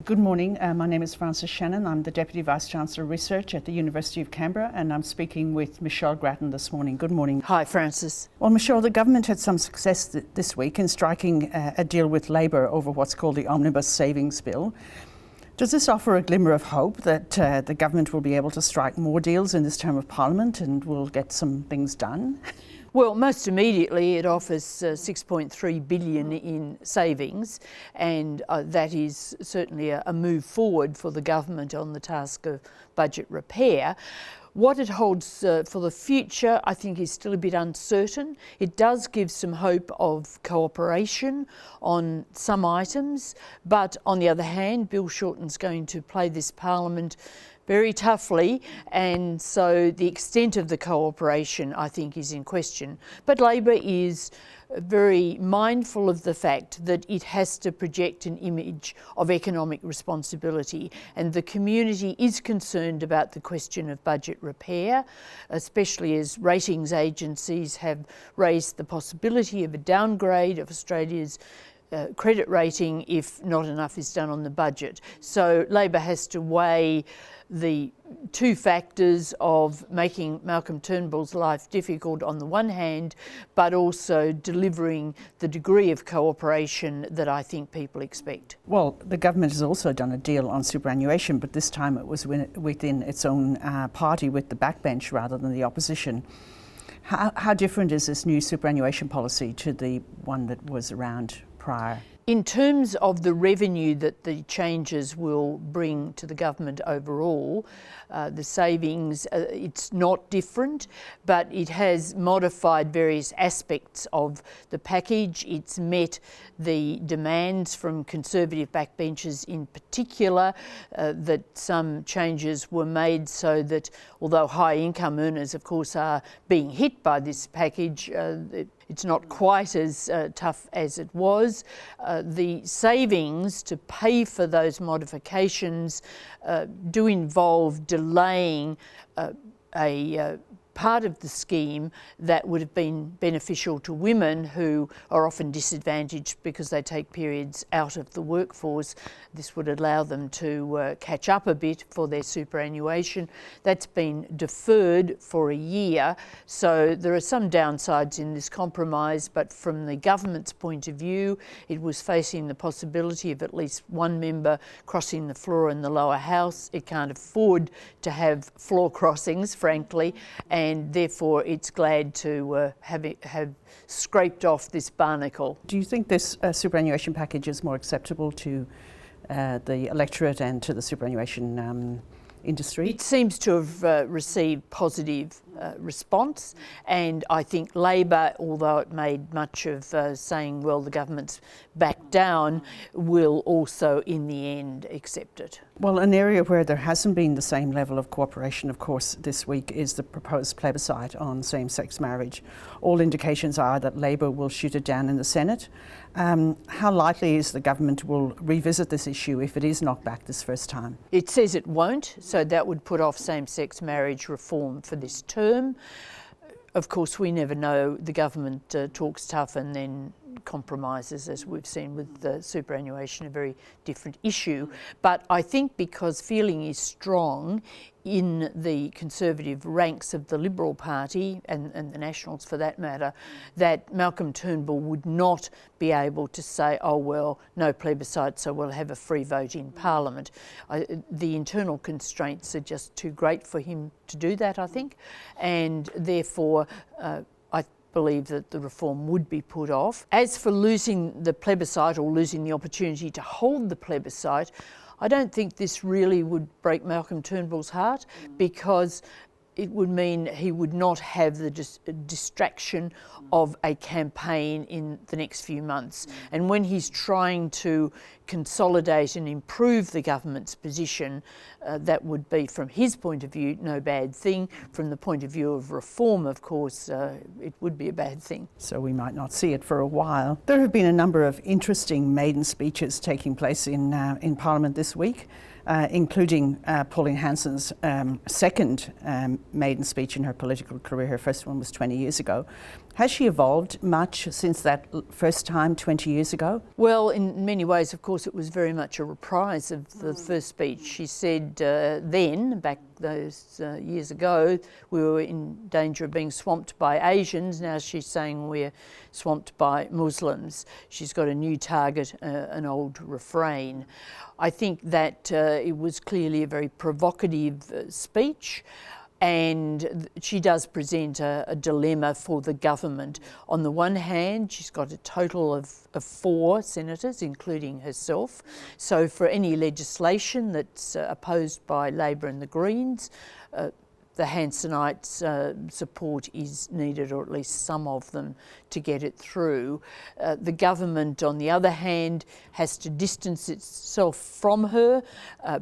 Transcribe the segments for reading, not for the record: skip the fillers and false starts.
Good morning. My name is Frances Shannon. I'm the Deputy Vice-Chancellor of Research at the University of Canberra, and I'm speaking with Michelle Grattan this morning. Good morning. Hi, Frances. Well, Michelle, the government had some success this week in striking a deal with Labor over what's called the Omnibus Savings Bill. Does this offer a glimmer of hope that the government will be able to strike more deals in this term of Parliament and will get some things done? Well, most immediately it offers $6.3 billion in savings, and that is certainly a move forward for the government on the task of budget repair. What it holds for the future, I think, is still a bit uncertain. It does give some hope of cooperation on some items, but on the other hand, Bill Shorten's going to play this Parliament very toughly, and so the extent of the cooperation, I think, is in question. But Labor is very mindful of the fact that it has to project an image of economic responsibility, and the community is concerned about the question of budget repair, especially as ratings agencies have raised the possibility of a downgrade of Australia's credit rating if not enough is done on the budget. So Labor has to weigh the two factors of making Malcolm Turnbull's life difficult on the one hand, but also delivering the degree of cooperation that I think people expect. Well, the government has also done a deal on superannuation, but this time it was within its own party with the backbench rather than the opposition. How different is this new superannuation policy to the one that was around prior? In terms of the revenue that the changes will bring to the government overall, the savings, it's not different, but it has modified various aspects of the package. It's met the demands from Conservative backbenchers in particular, that some changes were made so that although high income earners, of course, are being hit by this package, it's not quite as tough as it was. The savings to pay for those modifications do involve delaying a part of the scheme that would have been beneficial to women who are often disadvantaged because they take periods out of the workforce. This would allow them to catch up a bit for their superannuation. That's been deferred for a year, so there are some downsides in this compromise, but from the government's point of view, it was facing the possibility of at least one member crossing the floor in the lower house. It can't afford to have floor crossings, frankly, and therefore it's glad to have scraped off this barnacle. Do you think this superannuation package is more acceptable to the electorate and to the superannuation industry? It seems to have received positive response, and I think Labor, although it made much of saying, well, the government's backed down, will also in the end accept it. Well, an area where there hasn't been the same level of cooperation, of course, this week is the proposed plebiscite on same-sex marriage. All indications are that Labor will shoot it down in the Senate. How likely is the government will revisit this issue if it is knocked back this first time? It says it won't, so that would put off same-sex marriage reform for this term. Of course, we never know. The government talks tough and then compromises, as we've seen with the superannuation, a very different issue. But I think because feeling is strong in the Conservative ranks of the Liberal Party and the Nationals for that matter, that Malcolm Turnbull would not be able to say, oh well, no plebiscite, so we'll have a free vote in Parliament. The internal constraints are just too great for him to do that, I think, and therefore I believe that the reform would be put off. As for losing the plebiscite or losing the opportunity to hold the plebiscite, I don't think this really would break Malcolm Turnbull's heart, because it would mean he would not have the distraction of a campaign in the next few months. And when he's trying to consolidate and improve the government's position, that would be, from his point of view, no bad thing. From the point of view of reform, of course, it would be a bad thing. So we might not see it for a while. There have been a number of interesting maiden speeches taking place in Parliament this week. including Pauline Hanson's second maiden speech in her political career. Her first one was 20 years ago. Has she evolved much since that first time 20 years ago? Well, in many ways, of course, it was very much a reprise of the first speech. She said then, back those years ago, we were in danger of being swamped by Asians. Now she's saying we're swamped by Muslims. She's got a new target, an old refrain. I think that it was clearly a very provocative speech. And she does present a dilemma for the government. On the one hand, she's got a total of 4 senators, including herself. So for any legislation that's opposed by Labor and the Greens, the Hansonites' support is needed, or at least some of them, to get it through. The government, on the other hand, has to distance itself from her,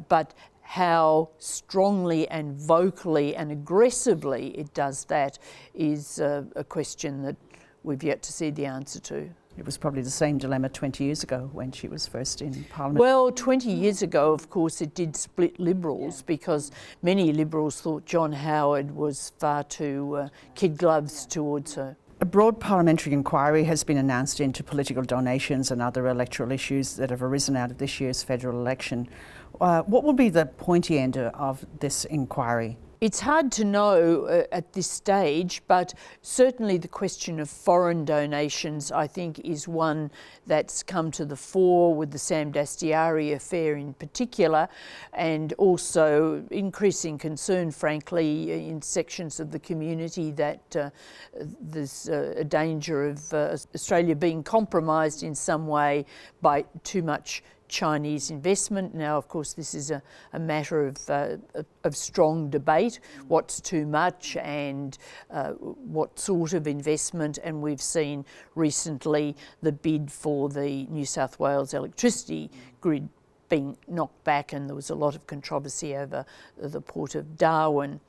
but how strongly and vocally and aggressively it does that is a question that we've yet to see the answer to. It was probably the same dilemma 20 years ago when she was first in Parliament. Well, 20 years ago, of course, it did split Liberals because many Liberals thought John Howard was far too kid gloves towards her. A broad parliamentary inquiry has been announced into political donations and other electoral issues that have arisen out of this year's federal election. What will be the pointy end of this inquiry? It's hard to know at this stage, but certainly the question of foreign donations, I think, is one that's come to the fore with the Sam Dastyari affair in particular, and also increasing concern, frankly, in sections of the community that there's a danger of Australia being compromised in some way by too much Chinese investment. Now, of course, this is a matter of strong debate, what's too much and what sort of investment, and we've seen recently the bid for the New South Wales electricity grid being knocked back, and there was a lot of controversy over the Port of Darwin.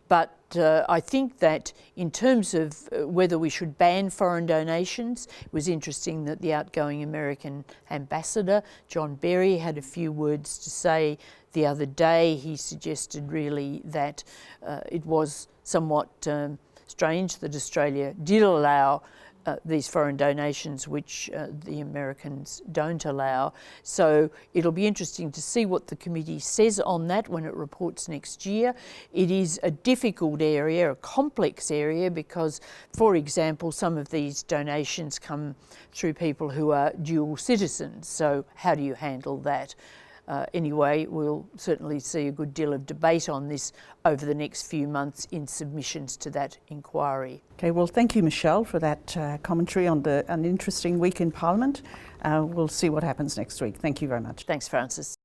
But I think that in terms of whether we should ban foreign donations, it was interesting that the outgoing American ambassador, John Berry, had a few words to say the other day. He suggested really that it was somewhat strange that Australia did allow these foreign donations, which the Americans don't allow. So it'll be interesting to see what the committee says on that when it reports next year. It is a difficult area, a complex area, because, for example, some of these donations come through people who are dual citizens. So how do you handle that? Anyway, we'll certainly see a good deal of debate on this over the next few months in submissions to that inquiry. Okay, well, thank you, Michelle, for that commentary on an interesting week in Parliament. We'll see what happens next week. Thank you very much. Thanks, Francis.